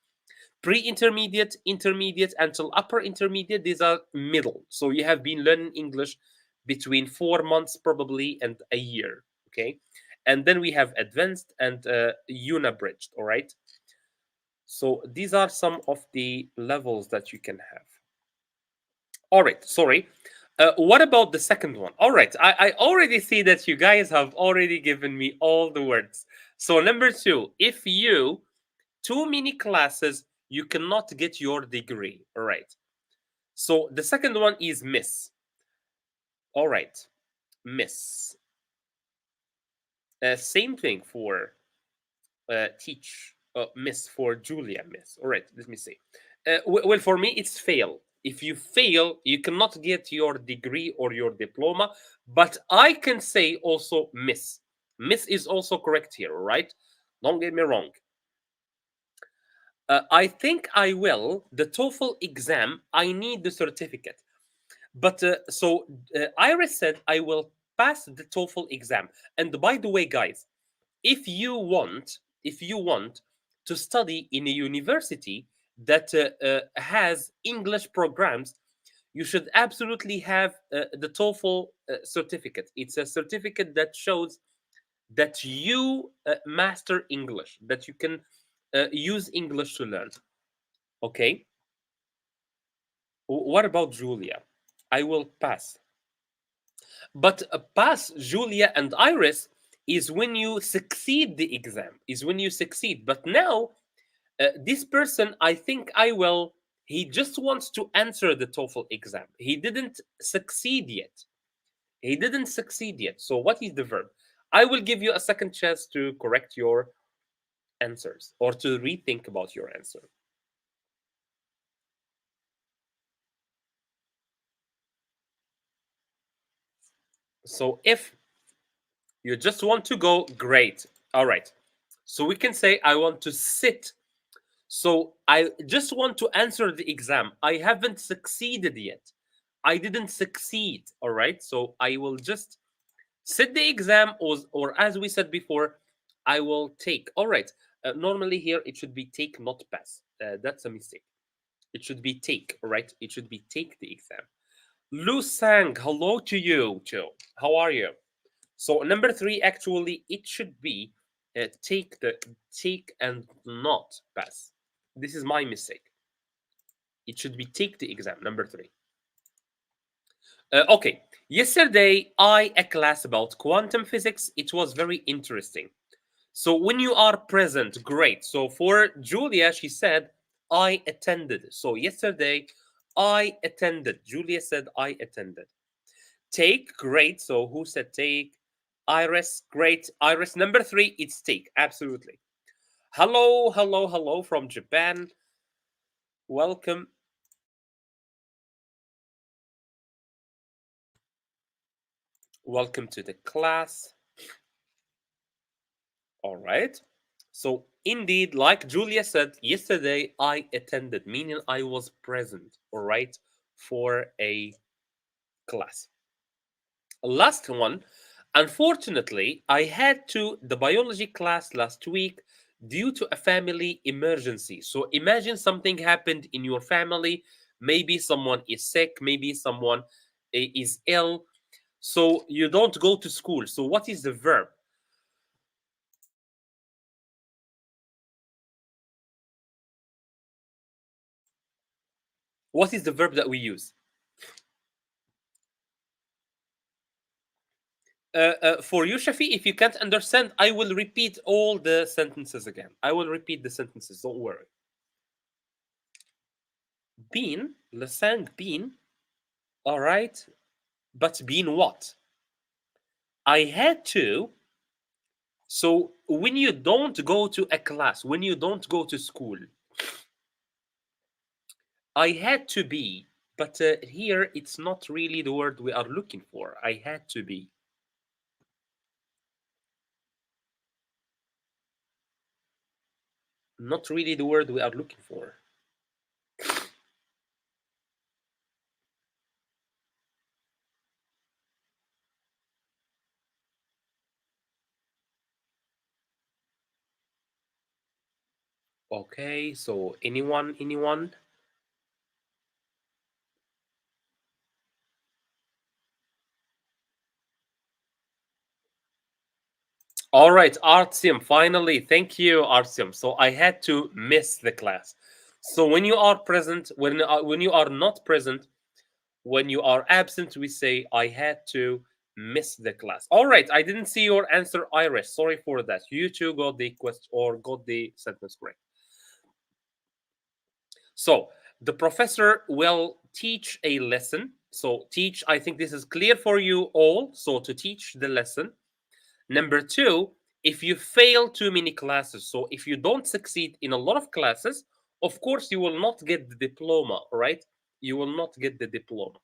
Pre-intermediate, intermediate until upper intermediate, these are middle. So you have been learning English between 4 months probably and a year. Okay. And then we have advanced and unabridged. All right. So these are some of the levels that you can have. All right, sorry. What about the second one? All right, I already see that you guys have already given me all the words. So number two, if you too many classes, you cannot get your degree. All right. So the second one is miss. All right, miss. Same thing for teach. Miss for Julia. Miss. All right. Let me see. Well, for me, it's fail. If you fail, you cannot get your degree or your diploma. But I can say also miss. Miss is also correct here, right? Don't get me wrong. I think I will. The TOEFL exam, I need the certificate. But Iris said I will pass the TOEFL exam. And by the way, guys, if you want, to study in a university that has English programs, you should absolutely have the TOEFL certificate. It's a certificate that shows that you master English, that you can use English to learn. Okay. What about Julia? I will pass. But pass, Julia and Iris, is when you succeed the exam, is when you succeed. But now, this person, I think I will, he just wants to answer the TOEFL exam. He didn't succeed yet. He didn't succeed yet. So, what is the verb? I will give you a second chance to correct your answers or to rethink about your answer. So, if you just want to go, great. All right. So, we can say, I want to sit. So I just want to answer the exam. I haven't succeeded yet. I didn't succeed. All right. So I will just sit the exam, or as we said before, I will take. All right. Normally here it should be take, not pass. That's a mistake. It should be take. All right. It should be take the exam. Lu Sang, hello to you too. How are you? So number three, actually, it should be take and not pass. This is my mistake. It should be take the exam. Number three. Okay. Yesterday, I a class about quantum physics. It was very interesting. So when you are present, great. So for Julia, she said, I attended. So yesterday, I attended. Julia said, I attended. Take, great. So who said take? Iris, great. Iris, number three, it's take. Absolutely. Hello, hello, hello from Japan. Welcome. Welcome to the class. All right. So, indeed, like Julia said yesterday, I attended, meaning I was present, all right, for a class. Last one, unfortunately, I had to the biology class last week due to a family emergency. So, imagine something happened in your family. Maybe someone is sick, maybe someone is ill. So, you don't go to school. So, what is the verb? What is the verb that we use? For you, Shafi, if you can't understand, I will repeat all the sentences again. I will repeat the sentences, don't worry. Bean, Lasang bean, all right, but bean what? I had to. So when you don't go to a class, when you don't go to school, I had to be, but here it's not really the word we are looking for. I had to be. Not really the word we are looking for. Okay, so anyone? All right, Artyom, finally, thank you, Artyom. So I had to miss the class. So when you are present, when you are not present, when you are absent, we say I had to miss the class. All right, I didn't see your answer, Iris. Sorry for that. You two got the question or got the sentence correct. So the professor will teach a lesson. So teach, I think this is clear for you all. So to teach the lesson. Number two, if you fail too many classes, so if you don't succeed in a lot of classes, of course you will not get the diploma, right? You will not get the diploma.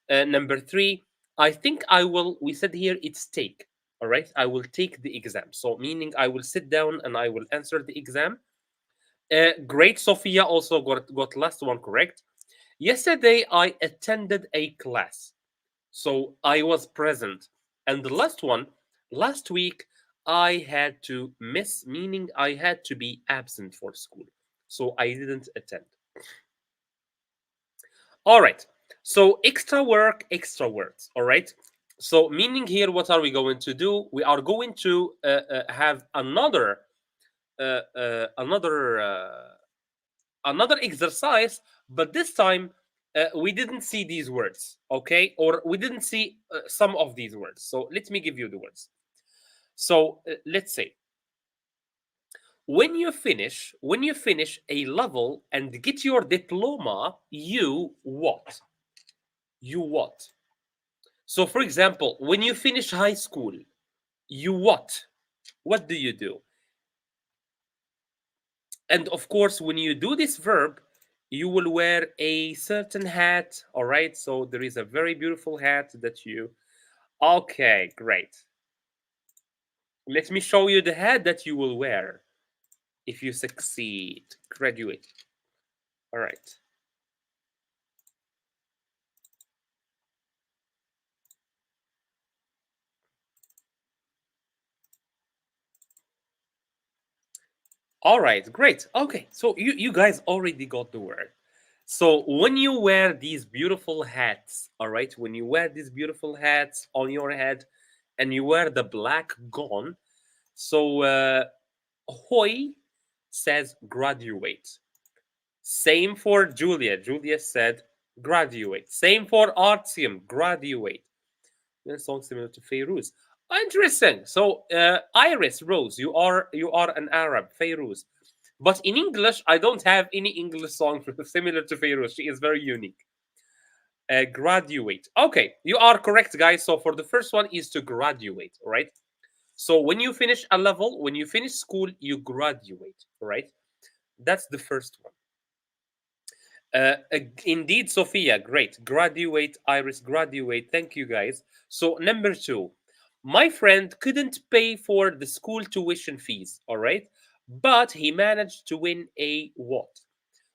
Number three, I think I will, we said here it's take, all right? I will take the exam. So meaning I will sit down and I will answer the exam. Great, Sophia also got last one correct. Yesterday I attended a class. So I was present. And the last one, last week, I had to miss, meaning I had to be absent for school. So I didn't attend. All right. So extra work, extra words. All right. So meaning here, what are we going to do? We are going to have uh, uh, another uh, another exercise, but this time we didn't see these words, okay? Or we didn't see some of these words. So let me give you the words. So let's say when you finish a level and get your diploma, you what? You what? So for example, when you finish high school, you what? What do you do? And of course, when you do this verb, you will wear a certain hat. All right. So there is a very beautiful hat that you. Okay, great. Let me show you the hat that you will wear if you succeed, graduate. All right. All right, great. Okay, so you guys already got the word. So when you wear these beautiful hats, all right, when you wear these beautiful hats on your head and you wear the black gown, so Hoy says graduate. Same for Julia. Julia said graduate. Same for Artyom, graduate. A song similar to Feyruz. Interesting. So Iris Rose, you are an Arab, Feyruz. But in English, I don't have any English song similar to Feyruz. She is very unique. Graduate. Okay, you are correct, guys. So for the first one is to graduate, right? So when you finish a level, when you finish school, you graduate, right? That's the first one. Indeed, Sophia, great. Graduate, Iris, graduate. Thank you, guys. So, number two, my friend couldn't pay for the school tuition fees, all right? But he managed to win a what?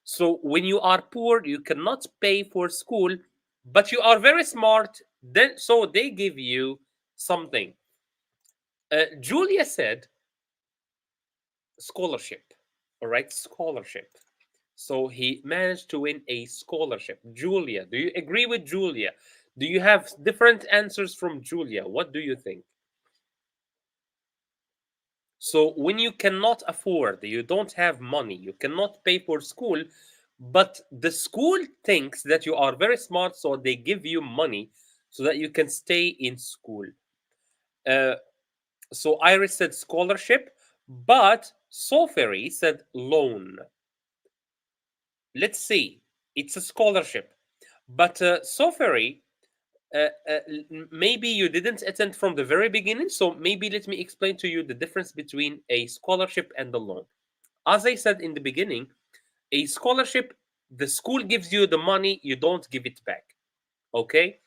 So, when you are poor, you cannot pay for school, but you are very smart, then so they give you something. Julia said scholarship, all right? Scholarship. So he managed to win a scholarship. Julia, do you agree with Julia? Do you have different answers from Julia? What do you think? So when you cannot afford, you don't have money, you cannot pay for school, but the school thinks that you are very smart, so they give you money so that you can stay in school. Uh, so Iris said scholarship, but Soferi said loan. Let's see. It's a scholarship. But Soferi, maybe you didn't attend from the very beginning, so maybe let me explain to you the difference between a scholarship and a loan. As I said in the beginning, a scholarship, the school gives you the money, you don't give it back. Okay?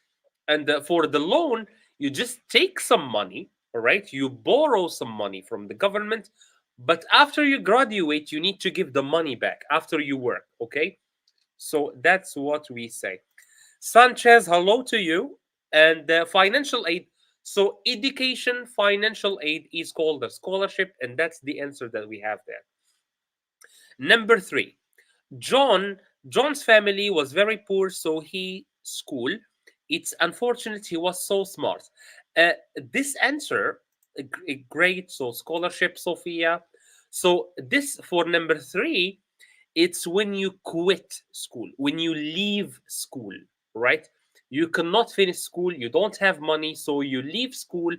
And for the loan, you just take some money, all right? You borrow some money from the government, but after you graduate, you need to give the money back after you work. Okay? So that's what we say. Sanchez, hello to you. And financial aid. So, education financial aid is called a scholarship, and that's the answer that we have there. Number three, John. John's family was very poor, so he school. It's unfortunate he was so smart. This answer, great. So scholarship, Sophia. So this for number three, it's when you quit school, when you leave school, right? You cannot finish school, you don't have money, so you leave school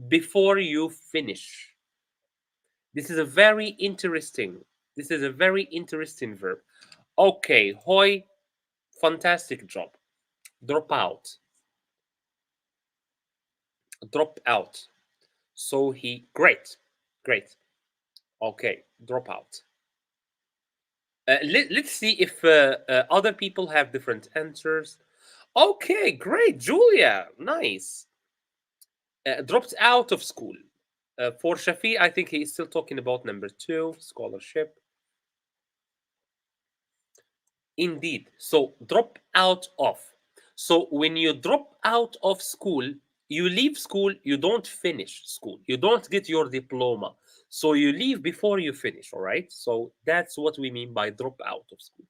before you finish. This is a very interesting. This is a very interesting verb. Okay, Hoy, fantastic job. Drop out. Drop out. So he, great. Great. Okay, drop out. Let's see if other people have different answers. Okay, great. Julia, nice. Dropped out of school. For Shafi, I think he is still talking about number two, scholarship. Indeed. So drop out of. So when you drop out of school, you leave school, you don't finish school, you don't get your diploma. So you leave before you finish, all right? So that's what we mean by drop out of school.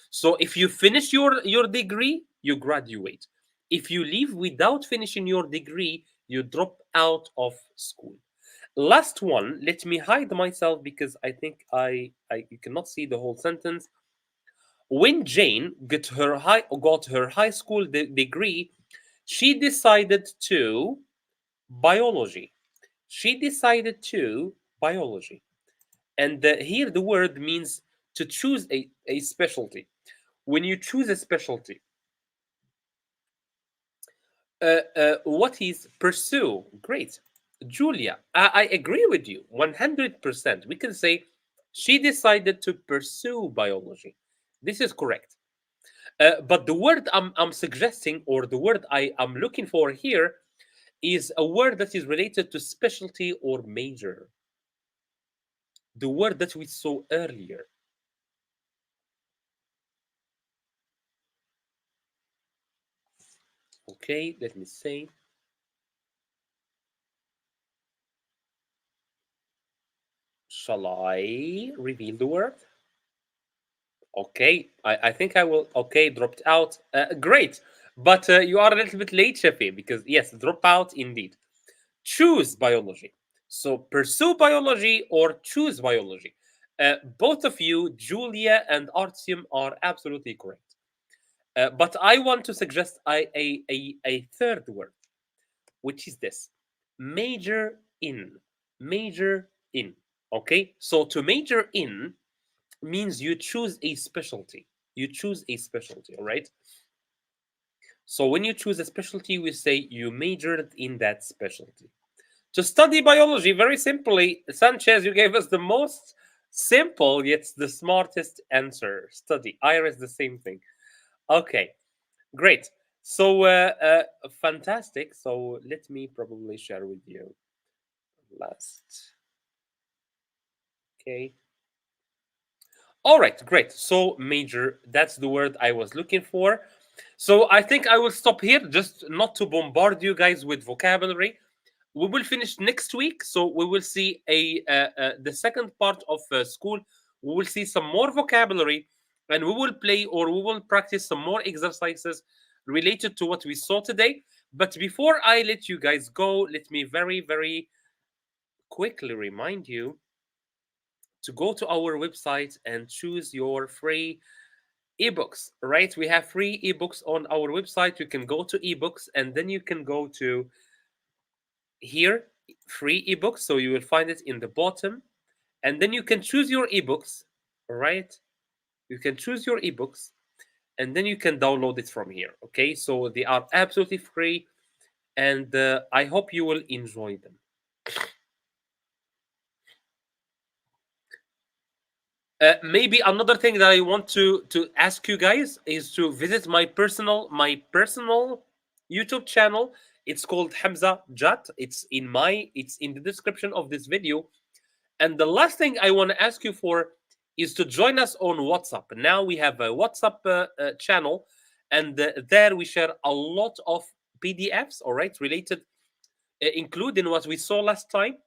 So if you finish your degree, you graduate. If you leave without finishing your degree, you drop out of school. Last one, let me hide myself because I think I you cannot see the whole sentence. When Jane got her high school degree, she decided to biology. She decided to biology. And here the word means to choose a specialty. When you choose a specialty, what is pursue? Great. Julia, I agree with you 100%. We can say she decided to pursue biology. This is correct. But the word I'm suggesting, or the word I am looking for here, is a word that is related to specialty or major. The word that we saw earlier. Okay, let me say. Shall I reveal the word? Okay, I think I will. Okay, dropped out. Great, but you are a little bit late, Shafi, because yes, drop out indeed. Choose biology. So pursue biology or choose biology. Both of you, Julia and Artyom, are absolutely correct. But I want to suggest a third word, which is this: major in. Major in. Okay, so to major in means you choose a specialty. You choose a specialty, all right? So when you choose a specialty, we say you majored in that specialty. To study biology, very simply, Sanchez, you gave us the most simple yet the smartest answer. Study. Iris, the same thing. Okay, great. So, fantastic. So, let me probably share with you last. Okay. All right, great. So, major, that's the word I was looking for. So, I think I will stop here just not to bombard you guys with vocabulary. We will finish next week, so we will see the second part of school. We will see some more vocabulary, and we will play or we will practice some more exercises related to what we saw today. But before I let you guys go, let me very quickly remind you to go to our website and choose your free ebooks. Right, we have free ebooks on our website. You can go to ebooks, and then you can go to here, free ebooks. So you will find it in the bottom, and then you can choose your ebooks. All right, you can choose your ebooks, and then you can download it from here. Okay, so they are absolutely free, and I hope you will enjoy them. Maybe another thing that I want to ask you guys is to visit my personal YouTube channel. It's called Hamza Jatte. It's in the description of this video. And the last thing I want to ask you for is to join us on WhatsApp. Now we have a WhatsApp channel, and there we share a lot of PDFs, all right, related, including what we saw last time.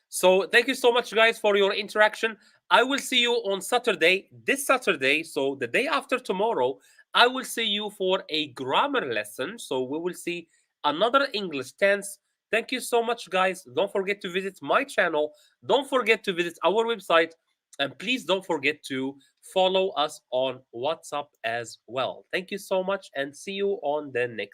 So thank you so much, guys, for your interaction. I will see you on Saturday, this Saturday. So the day after tomorrow, I will see you for a grammar lesson. So we will see another English tense. Thank you so much, guys. Don't forget to visit my channel. Don't forget to visit our website. And please don't forget to follow us on WhatsApp as well. Thank you so much and see you on the next